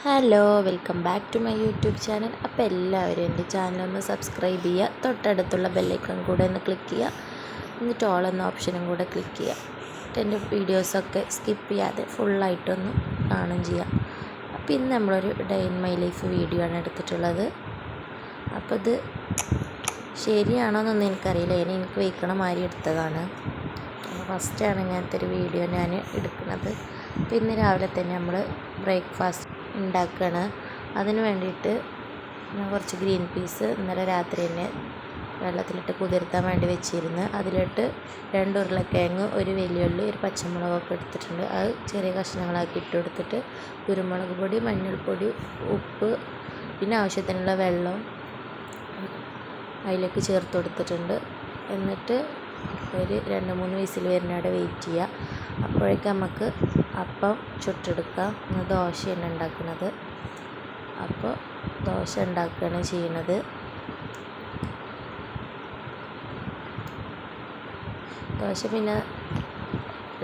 Hello, welcome back to my YouTube channel. അപ്പോൾ എല്ലാവരും എൻ്റെ ചാനലൊന്ന് സബ്സ്ക്രൈബ് ചെയ്യുക, തൊട്ടടുത്തുള്ള ബെല്ലൈക്കൺ കൂടെ ഒന്ന് ക്ലിക്ക് ചെയ്യുക, എന്നിട്ട് ഓൾ എന്ന ഓപ്ഷനും കൂടെ ക്ലിക്ക് ചെയ്യുക. എൻ്റെ വീഡിയോസൊക്കെ സ്കിപ്പ് ചെയ്യാതെ ഫുള്ളായിട്ടൊന്ന് കാണുകയും ചെയ്യാം. അപ്പോൾ ഇന്ന് നമ്മളൊരു day in my life video ആണ് എടുത്തിട്ടുള്ളത്. അപ്പോൾ ഇത് ശരിയാണോയെന്നൊന്നും എനിക്കറിയില്ല, എനിക്ക് വയ്ക്കണ മാതിരി എടുത്തതാണ്. ഫസ്റ്റാണ് ഇങ്ങനത്തെ ഒരു വീഡിയോ ഞാൻ എടുക്കുന്നത്. അപ്പോൾ ഇന്ന് രാവിലെ തന്നെ നമ്മൾ ബ്രേക്ക്ഫാസ്റ്റ് ഉണ്ടാക്കുകയാണ്. അതിന് വേണ്ടിയിട്ട് ഞാൻ കുറച്ച് ഗ്രീൻ പീസ് ഇന്നലെ രാത്രി തന്നെ വെള്ളത്തിലിട്ട് കുതിർത്താൻ വേണ്ടി വെച്ചിരുന്നു. അതിലിട്ട് 2 ഉരുളക്കിഴങ്ങ്, ഒരു വലിയുള്ളി, ഒരു പച്ചമുളകൊക്കെ എടുത്തിട്ടുണ്ട്. അത് ചെറിയ കഷ്ണങ്ങളാക്കി ഇട്ട് കൊടുത്തിട്ട് കുരുമുളക് പൊടി, മഞ്ഞൾപ്പൊടി, ഉപ്പ്, പിന്നെ ആവശ്യത്തിനുള്ള വെള്ളം അതിലേക്ക് ചേർത്ത് കൊടുത്തിട്ടുണ്ട്. എന്നിട്ട് ഒരു 2-3 വിസിൽ വരുന്നവിടെ വെയിറ്റ് ചെയ്യുക. അപ്പോഴേക്ക് നമുക്ക് അപ്പം ചുട്ടെടുക്കാം. ഇന്ന് ദോശയാണ് ഉണ്ടാക്കുന്നത്. അപ്പോൾ ദോശ ഉണ്ടാക്കുകയാണ് ചെയ്യുന്നത്. ദോശ പിന്നെ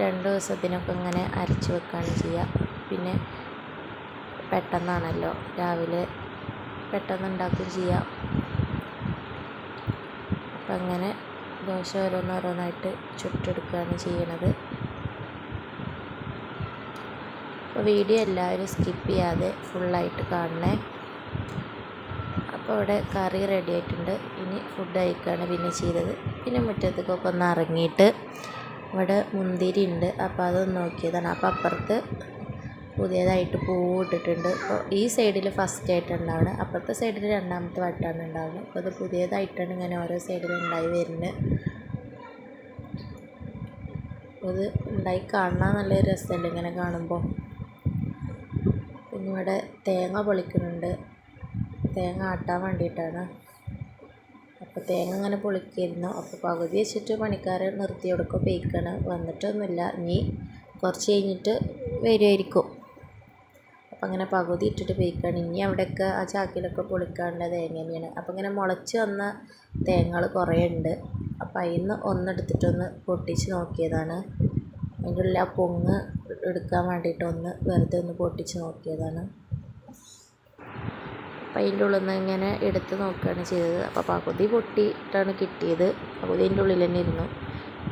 2 ദിവസത്തിനൊക്കെ ഇങ്ങനെ അരച്ച് വെക്കുകയാണ് ചെയ്യുക. പിന്നെ പെട്ടെന്നാണല്ലോ, രാവിലെ പെട്ടെന്ന് ഉണ്ടാക്കുകയും ചെയ്യാം. അപ്പം അങ്ങനെ ദോശ ഓരോന്നോരോന്നായിട്ട് ചുട്ടെടുക്കുകയാണ് ചെയ്യണത്. അപ്പോൾ വീഡിയോ എല്ലാവരും സ്കിപ്പ് ചെയ്യാതെ ഫുള്ളായിട്ട് കാണണേ. അപ്പോൾ ഇവിടെ കറി റെഡി ആയിട്ടുണ്ട്. ഇനി ഫുഡ് കഴിക്കുകയാണ് പിന്നെ ചെയ്തത്. പിന്നെ മുറ്റത്തേക്കൊക്കെ ഒന്ന് ഇറങ്ങിയിട്ട് ഇവിടെ മുന്തിരി ഉണ്ട്, അപ്പോൾ അതൊന്ന് നോക്കിയതാണ്. അപ്പോൾ അപ്പുറത്ത് പുതിയതായിട്ട് പൂവ് ഇട്ടിട്ടുണ്ട്. അപ്പോൾ ഈ സൈഡിൽ ഫസ്റ്റ് ആയിട്ടുണ്ടാവുന്നത്, അപ്പുറത്തെ സൈഡിൽ 2ാമത്തെ വട്ടമാണ് ഉണ്ടാവുന്നത്. അപ്പോൾ അത് പുതിയതായിട്ടാണ് ഇങ്ങനെ ഓരോ സൈഡിൽ ഉണ്ടായി വരുന്നത്. അത് ഉണ്ടായി കാണാൻ നല്ല രസമല്ലേ ഇങ്ങനെ കാണുമ്പോൾ. പിന്നെ ഇവിടെ തേങ്ങ പൊളിക്കുന്നുണ്ട്, തേങ്ങ ആട്ടാൻ വേണ്ടിയിട്ടാണ്. അപ്പോൾ തേങ്ങ ഇങ്ങനെ പൊളിക്കായിരുന്നു. അപ്പോൾ പകുതി വെച്ചിട്ട് പണിക്കാരെ നിർത്തി കൊടുക്കുക, പേയ്ക്കാണ്. വന്നിട്ടൊന്നുമില്ല, ഇനി കുറച്ച് കഴിഞ്ഞിട്ട് വരുമായിരിക്കും. അപ്പം അങ്ങനെ പകുതി ഇട്ടിട്ട് പേയ്ക്കാണ്. ഇനി അവിടെയൊക്കെ ആ ചാക്കിലൊക്കെ പൊളിക്കാനുള്ള തേങ്ങ തന്നെയാണ്. അപ്പോൾ ഇങ്ങനെ മുളച്ച് വന്ന തേങ്ങകൾ കുറേ ഉണ്ട്. അപ്പോൾ അതിൽ നിന്ന് ഒന്നെടുത്തിട്ടൊന്ന് പൊട്ടിച്ച് നോക്കിയതാണ്. അതിൻ്റെ ഉള്ളിൽ ആ പൊങ്ങ് എടുക്കാൻ വേണ്ടിയിട്ട് വെറുതെ ഒന്ന് പൊട്ടിച്ച് നോക്കിയതാണ്. അപ്പോൾ അതിൻ്റെ ഉള്ളിൽ നിന്ന് ഇങ്ങനെ എടുത്ത് നോക്കുകയാണ് ചെയ്തത്. അപ്പോൾ പകുതി പൊട്ടിയിട്ടാണ് കിട്ടിയത്. പകുതി അതിൻ്റെ ഉള്ളിൽ തന്നെ ഇരുന്നു.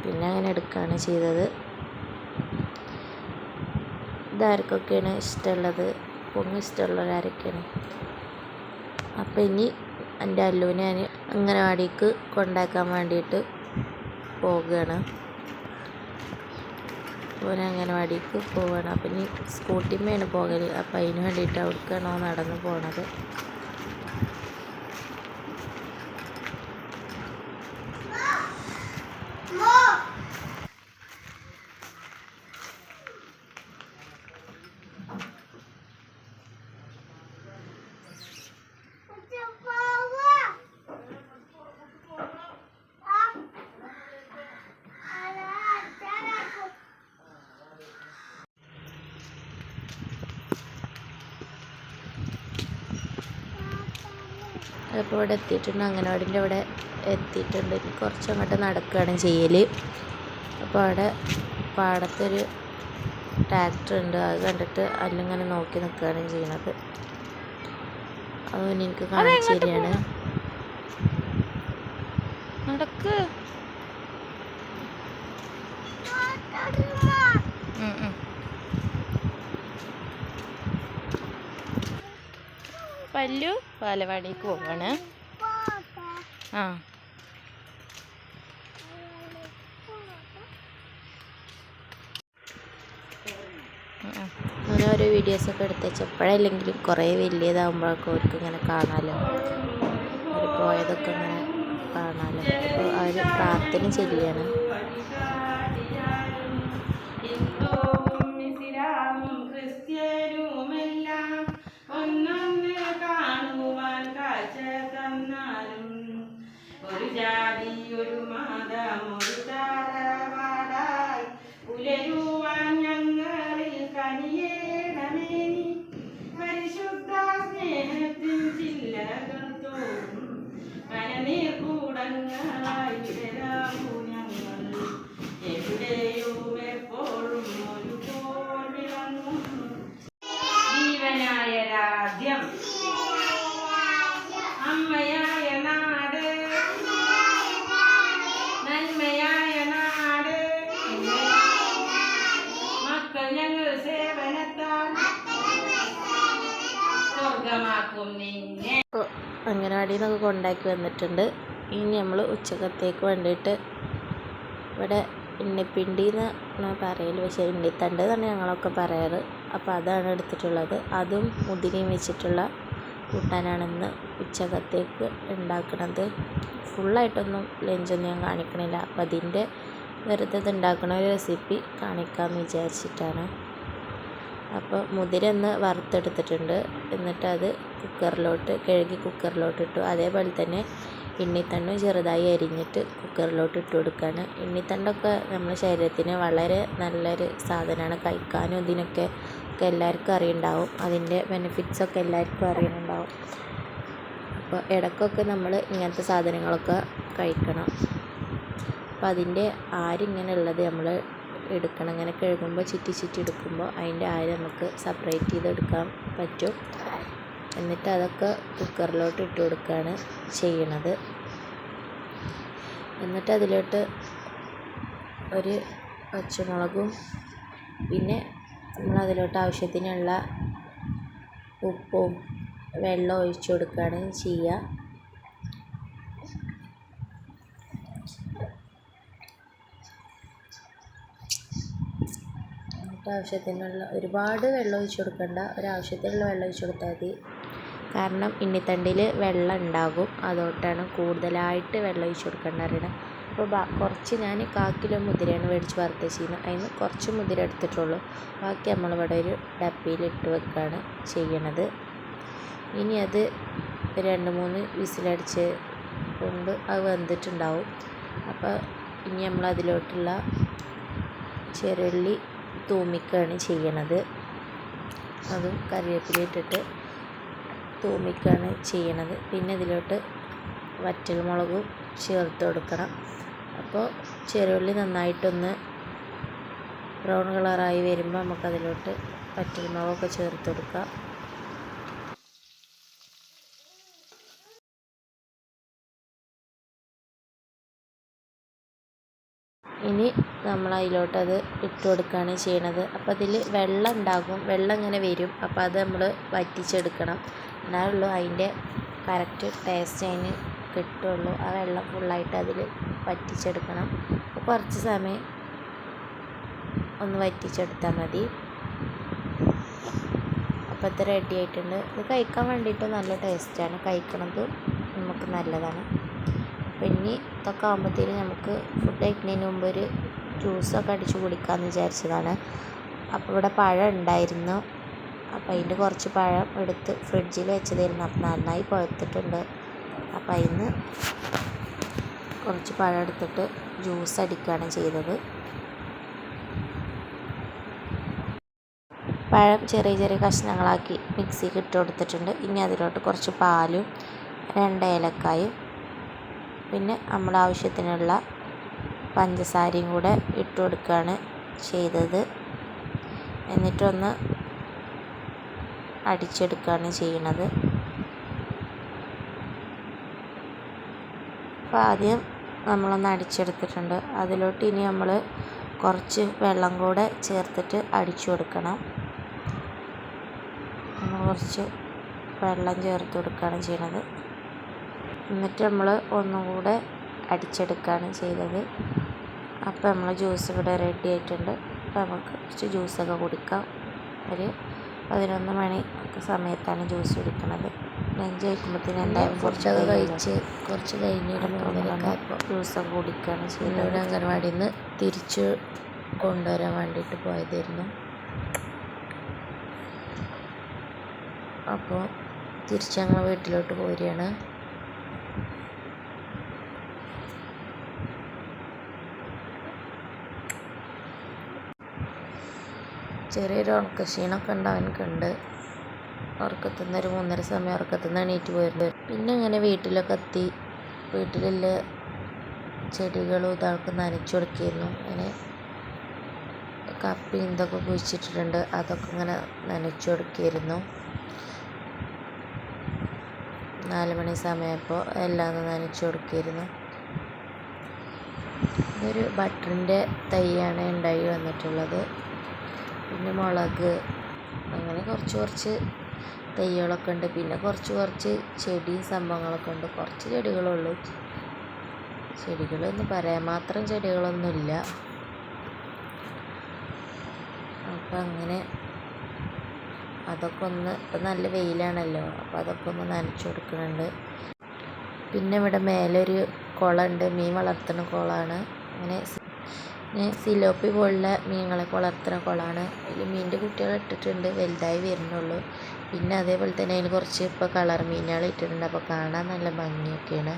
പിന്നെ അങ്ങനെ എടുക്കുകയാണ് ചെയ്തത്. ഇതാർക്കൊക്കെയാണ് ഇഷ്ടമുള്ളത്, പൊങ്ങ് ഇഷ്ടമുള്ളവരാരൊക്കെയാണ്? അപ്പോൾ ഇനി എൻ്റെ അല്ലുവിനെ ഞാൻ അംഗനവാടിക്ക് കൊണ്ടാക്കാൻ വേണ്ടിയിട്ട് പോവുകയാണ്. അപ്പോൾ അംഗനവാടിക്ക് പോവുകയാണ്. അപ്പം ഇനി സ്കൂട്ടിമ്മയാണ് പോകൽ. അപ്പോൾ അതിന് വേണ്ടിയിട്ട് അവിടേക്കാണോ നടന്ന് പോണത്. അപ്പോൾ ഇവിടെ എത്തിയിട്ടുണ്ട്, അംഗനവാടിൻ്റെ ഇവിടെ എത്തിയിട്ടുണ്ട്. കുറച്ചങ്ങോട്ട് നടക്കുകയാണ് ചെയ്യൽ. അപ്പോൾ അവിടെ പാടത്തൊരു ട്രാക്ടർ ഉണ്ട്, അത് കണ്ടിട്ട് അതിലിങ്ങനെ നോക്കി നിൽക്കുകയാണ് ചെയ്യണത്. അതുകൊണ്ട് എനിക്ക് കാണിച്ചു തരികയാണ്. നടക്ക് പല്ലു ബാലവാടിക്ക് പോവാണ്. അങ്ങനെ ഓരോ വീഡിയോസൊക്കെ എടുത്ത് വെച്ചപ്പോഴല്ലെങ്കിലും കുറേ വലിയതാകുമ്പോഴൊക്കെ അവർക്ക് ഇങ്ങനെ കാണാമല്ലോ, അവർ പോയതൊക്കെ ഇങ്ങനെ കാണാമല്ലോ. അപ്പോൾ അവർ പ്രാർത്ഥന ചൊല്ലുകയാണ്. ഒരു ജാതി, ഒരു മതം, ഒരു തറവാടായി പുലരുവാൻ ഞങ്ങളിൽ കനിയേണമേ. പരിശുദ്ധ സ്നേഹത്തിൻ ചില്ലകൾ തോറും കനനീർക്കൂടങ്ങളായി വിടരാമു ഞങ്ങൾ. എവിടെയും എപ്പോഴും കാക്കും നിന്നെ. അപ്പോൾ അംഗനവാടിയിൽ നിന്നൊക്കെ കൊണ്ടാക്കി വന്നിട്ടുണ്ട്. ഇനി നമ്മൾ ഉച്ചക്കത്തേക്ക് വേണ്ടിയിട്ട് ഇവിടെ ഇണ്ണിപ്പിണ്ടി എന്നാണ് പറയൽ, പക്ഷേ ഇണ്ണിത്തണ്ട് എന്നാണ് ഞങ്ങളൊക്കെ പറയാറ്. അപ്പോൾ അതാണ് എടുത്തിട്ടുള്ളത്. അതും മുതിരയും വെച്ചിട്ടുള്ള കൂട്ടാനാണെന്ന് ഉച്ചക്കത്തേക്ക് ഉണ്ടാക്കുന്നത്. ഫുള്ളായിട്ടൊന്നും ലഞ്ചൊന്നും ഞാൻ കാണിക്കണില്ല. അപ്പം അതിൻ്റെ വെറുതെ ഇത് ഉണ്ടാക്കുന്ന ഒരു റെസിപ്പി കാണിക്കാമെന്ന് വിചാരിച്ചിട്ടാണ്. അപ്പോൾ മുതിര ഒന്ന് വറുത്തെടുത്തിട്ടുണ്ട്. എന്നിട്ട് അത് കഴുകി കുക്കറിലോട്ട് ഇട്ടു. അതേപോലെ തന്നെ ഇണ്ണിത്തണ്ടും ചെറുതായി അരിഞ്ഞിട്ട് കുക്കറിലോട്ട് ഇട്ട് കൊടുക്കുകയാണ്. ഇണ്ണിത്തണ്ടൊക്കെ നമ്മുടെ ശരീരത്തിന് വളരെ നല്ലൊരു സാധനമാണ്. കഴിക്കാനും ഇതിനൊക്കെ എല്ലാവർക്കും അറിയുന്നുണ്ടാവും. അതിൻ്റെ ബെനിഫിറ്റ്സൊക്കെ എല്ലാവർക്കും അറിയുന്നുണ്ടാവും. അപ്പോൾ ഇടയ്ക്കൊക്കെ നമ്മൾ ഇങ്ങനത്തെ സാധനങ്ങളൊക്കെ കഴിക്കണം. അപ്പോൾ അതിൻ്റെ ആരിങ്ങനെ ഉള്ളത് നമ്മൾ എടുക്കണം. ഇങ്ങനെ കഴുകുമ്പോൾ ചുറ്റി എടുക്കുമ്പോൾ അതിൻ്റെ ആര് നമുക്ക് സെപ്പറേറ്റ് ചെയ്തെടുക്കാൻ പറ്റും. എന്നിട്ട് അതൊക്കെ കുക്കറിലോട്ട് ഇട്ട് കൊടുക്കുകയാണ് ചെയ്യണത്. എന്നിട്ട് അതിലോട്ട് ഒരു പച്ചമുളകും പിന്നെ നമ്മളതിലോട്ട് ആവശ്യത്തിനുള്ള ഉപ്പും വെള്ളം ഒഴിച്ചു കൊടുക്കുകയാണ് ചെയ്യുക. ആവശ്യത്തിനുള്ള ഒരുപാട് വെള്ളം ഒഴിച്ചു കൊടുക്കണ്ട, ഒരാവശ്യത്തിനുള്ള വെള്ളം ഒഴിച്ചു കൊടുത്താൽ മതി. കാരണം ഇണ്ണിത്തണ്ടിൽ വെള്ളം ഉണ്ടാകും, അതുകൊണ്ടാണ് കൂടുതലായിട്ട് വെള്ളം ഒഴിച്ചു കൊടുക്കേണ്ട അറിയണം. അപ്പോൾ കുറച്ച് ഞാൻ 1/4 കിലോ മുതിരയാണ് മേടിച്ച് വറുത്തച്ചിരുന്നത്. അതിന് കുറച്ച് മുതിര എടുത്തിട്ടുള്ളൂ. ബാക്കി നമ്മളിവിടെ ഒരു ഡപ്പിയിലിട്ട് വെക്കുകയാണ് ചെയ്യണത്. ഇനി അത് 2-3 വിസിലടിച്ച് കൊണ്ട് അത് വെന്തിട്ടുണ്ടാവും. അപ്പോൾ ഇനി നമ്മളതിലോട്ടുള്ള ചെറുള്ളി തൂമിക്കുകയാണ് ചെയ്യണത്. അതും കറിവേപ്പില ഇട്ടിട്ട് തൂമിക്കുകയാണ് ചെയ്യണത്. പിന്നെ ഇതിലോട്ട് വറ്റൽമുളകും ചേർത്ത് കൊടുക്കണം. അപ്പോൾ ചെറുള്ളി നന്നായിട്ടൊന്ന് ബ്രൗൺ കളറായി വരുമ്പോൾ നമുക്കതിലോട്ട് വറ്റൽമുളകൊക്കെ ചേർത്ത് കൊടുക്കാം. ഇനി നമ്മൾ അതിലോട്ട് അത് ഇട്ട് കൊടുക്കുകയാണ് ചെയ്യണത്. അപ്പോൾ അതിൽ വെള്ളം ഉണ്ടാകും, വെള്ളം ഇങ്ങനെ വരും. അപ്പോൾ അത് നമ്മൾ വറ്റിച്ചെടുക്കണം. എന്നാലുള്ളൂ അതിൻ്റെ കറക്റ്റ് ടേസ്റ്റ് അതിന് കിട്ടുള്ളൂ. ആ വെള്ളം ഫുള്ളായിട്ട് അതിൽ വറ്റിച്ചെടുക്കണം. അപ്പോൾ കുറച്ച് സമയം ഒന്ന് വറ്റിച്ചെടുത്താൽ മതി. അപ്പോൾ ഇത് റെഡി ആയിട്ടുണ്ട്. ഇത് കഴിക്കാൻ വേണ്ടിയിട്ട് നല്ല ടേസ്റ്റാണ്. കഴിക്കണത് നമുക്ക് നല്ലതാണ്. അപ്പോൾ ഇനി ഇതൊക്കെ ആകുമ്പോഴത്തേനും നമുക്ക് ഫുഡ് കഴിക്കുന്നതിന് മുമ്പ് ഒരു ജ്യൂസൊക്കെ അടിച്ച് കുടിക്കാമെന്ന് വിചാരിച്ചതാണ്. അപ്പോൾ ഇവിടെ പഴം ഉണ്ടായിരുന്നു. അപ്പോൾ അതിൻ്റെ കുറച്ച് പഴം എടുത്ത് ഫ്രിഡ്ജിൽ വെച്ചതായിരുന്നു. അപ്പോൾ നന്നായി പഴുത്തിട്ടുണ്ട്. അപ്പോൾ അതിന് കുറച്ച് പഴം എടുത്തിട്ട് ജ്യൂസ് അടിക്കുകയാണ് ചെയ്തത്. പഴം ചെറിയ ചെറിയ കഷ്ണങ്ങളാക്കി മിക്സിക്ക് ഇട്ട് കൊടുത്തിട്ടുണ്ട്. ഇനി അതിലോട്ട് കുറച്ച് പാലും 2 ഏലക്കായും പിന്നെ നമ്മുടെ ആവശ്യത്തിനുള്ള പഞ്ചസാരയും കൂടെ ഇട്ട് കൊടുക്കുകയാണ് ചെയ്തത്. എന്നിട്ടൊന്ന് അടിച്ചെടുക്കുകയാണ് ചെയ്യണത്. അപ്പോൾ ആദ്യം നമ്മളൊന്ന് അടിച്ചെടുത്തിട്ടുണ്ട്. അതിലോട്ട് ഇനി നമ്മൾ കുറച്ച് വെള്ളം കൂടെ ചേർത്തിട്ട് അടിച്ചു കൊടുക്കണം. നമ്മൾ കുറച്ച് വെള്ളം ചേർത്ത് കൊടുക്കുകയാണ് ചെയ്യണത്. എന്നിട്ട് നമ്മൾ ഒന്നും കൂടെ അടിച്ചെടുക്കുകയാണ് ചെയ്തത്. അപ്പോൾ നമ്മൾ ജ്യൂസ് ഇവിടെ റെഡി ആയിട്ടുണ്ട്. അപ്പോൾ നമുക്ക് കുറച്ച് ജ്യൂസൊക്കെ കുടിക്കാം. ഒരു 11 മണി ഒക്കെ സമയത്താണ് ജ്യൂസ് കുടിക്കുന്നത്. ലഞ്ച് കഴിക്കുമ്പോഴത്തേന് എന്തായാലും കുറച്ചൊക്കെ കഴിച്ച് കുറച്ച് കഴിഞ്ഞിട്ട് 3 ജ്യൂസൊക്കെ കുടിക്കുകയാണ് ചെയ്യുന്നത്. അംഗൻവാടിയിൽ നിന്ന് തിരിച്ച് കൊണ്ടുവരാൻ വേണ്ടിയിട്ട് പോയതായിരുന്നു. അപ്പോൾ തിരിച്ച് ഞങ്ങൾ വീട്ടിലോട്ട് പോരുകയാണ്. ചെറിയൊരു ഉറക്കക്ഷീണമൊക്കെ ഉണ്ടാവാനൊക്കെയുണ്ട്. ഉറക്കത്തുനിന്ന് ഒരു 3:30 സമയം ഉറക്കത്തുനിന്ന് എണീറ്റ് പോയിട്ടുണ്ട്. പിന്നെ അങ്ങനെ വീട്ടിലൊക്കെ എത്തി. വീട്ടിലുള്ള ചെടികളും ഇതൊക്കെ നനച്ചു കൊടുക്കുകയായിരുന്നു. അങ്ങനെ കപ്പയും ഇതൊക്കെ കുഴിച്ചിട്ടിട്ടുണ്ട്. അതൊക്കെ ഇങ്ങനെ നനച്ചു കൊടുക്കുകയായിരുന്നു. 4 മണി സമയപ്പോൾ എല്ലാം നനച്ചു കൊടുക്കുകയായിരുന്നു. ഇതൊരു ബട്ടറിൻ്റെ തൈയാണ് ഉണ്ടായി വന്നിട്ടുള്ളത്. പിന്നെ മുളക്, അങ്ങനെ കുറച്ച് തൈകളൊക്കെ ഉണ്ട്. പിന്നെ കുറച്ച് ചെടിയും സംഭവങ്ങളൊക്കെ ഉണ്ട്. കുറച്ച് ചെടികളുള്ളൂ. ചെടികളെന്ന് പറയാൻ മാത്രം ചെടികളൊന്നുമില്ല. അപ്പം അങ്ങനെ അതൊക്കെ ഒന്ന്, ഇപ്പം നല്ല വെയിലാണല്ലോ, അപ്പോൾ അതൊക്കെ ഒന്ന് നനച്ചു കൊടുക്കുന്നുണ്ട്. പിന്നെ ഇവിടെ മേലെ ഒരു കുളമുണ്ട്, മീൻ വളർത്തുന്ന കുളമാണ്. അങ്ങനെ സിലോപ്പി പോലുള്ള മീനുകളെ വളർത്തുന്ന കുളമാണ്. അതിൽ മീനിൻ്റെ കുട്ടികൾ ഇട്ടിട്ടുണ്ട്, വലുതായി വരുന്നുള്ളൂ. പിന്നെ അതേപോലെ തന്നെ അതിന് കുറച്ച് ഇപ്പോൾ കളർ മീനുകൾ ഇട്ടിട്ടുണ്ട്. അപ്പോൾ കാണാൻ നല്ല ഭംഗിയൊക്കെയാണ്.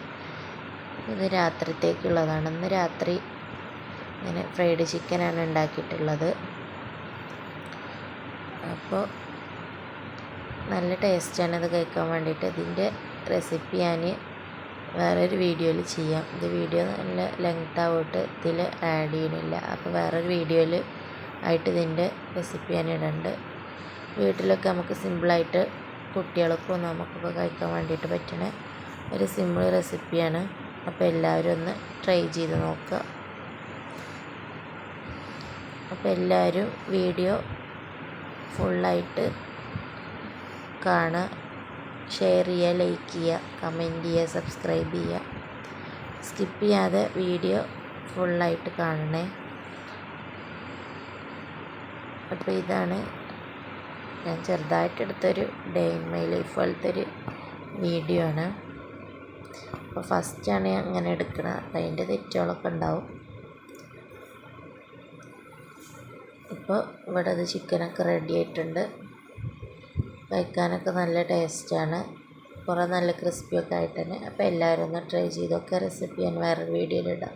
ഇത് രാത്രിത്തേക്കുള്ളതാണ്. ഇന്ന് രാത്രി ഇങ്ങനെ ഫ്രൈഡ് ചിക്കനാണ് ഉണ്ടാക്കിയിട്ടുള്ളത്. അപ്പോൾ നല്ല ടേസ്റ്റാണ് ഇത് കഴിക്കാൻ വേണ്ടിയിട്ട്. ഇതിൻ്റെ റെസിപ്പി ഞാൻ വേറൊരു വീഡിയോയിൽ ചെയ്യാം. ഇത് വീഡിയോ നല്ല ലെങ്ത് ആയിട്ട് ഇതിൽ ആഡ് ചെയ്യണില്ല. അപ്പോൾ വേറൊരു വീഡിയോയിൽ ആയിട്ട് ഇതിൻ്റെ റെസിപ്പി ഞാൻ ഇടുന്നുണ്ട്. വീട്ടിലൊക്കെ നമുക്ക് സിമ്പിളായിട്ട് കുട്ടികൾക്കും നമുക്കൊക്കെ കഴിക്കാൻ വേണ്ടിയിട്ട് പറ്റുന്ന ഒരു സിമ്പിൾ റെസിപ്പിയാണ്. അപ്പോൾ എല്ലാവരും ഒന്ന് ട്രൈ ചെയ്ത് നോക്കുക. അപ്പോൾ എല്ലാവരും വീഡിയോ ഫുള്ളായിട്ട് കാണുക, ഷെയർ ചെയ്യുക, ലൈക്ക് ചെയ്യുക, കമൻറ്റ് ചെയ്യുക, സബ്സ്ക്രൈബ് ചെയ്യുക. സ്കിപ്പ് ചെയ്യാതെ വീഡിയോ ഫുള്ളായിട്ട് കാണണേ. അപ്പോൾ ഇതാണ് ഞാൻ ചെറുതായിട്ട് എടുത്തൊരു ഡേ ഇൻ മൈ ലൈഫ് പോലത്തെ ഒരു വീഡിയോ ആണ്. അപ്പോൾ ഫസ്റ്റാണ് ഞാൻ അങ്ങനെ എടുക്കുന്നത്. അപ്പോൾ അതിൻ്റെ തെറ്റുകളൊക്കെ ഉണ്ടാവും. ഇപ്പോൾ ഇവിടെ അത് ചിക്കനൊക്കെ റെഡി ആയിട്ടുണ്ട്. കഴിക്കാനൊക്കെ നല്ല ടേസ്റ്റാണ്, കുറേ നല്ല ക്രിസ്പിയൊക്കെ ആയിട്ട് തന്നെ. അപ്പോൾ എല്ലാവരും ഒന്ന് ട്രൈ ചെയ്തൊക്കെ റെസിപ്പി ഞാൻ വേറൊരു വീഡിയോയിലിടാം.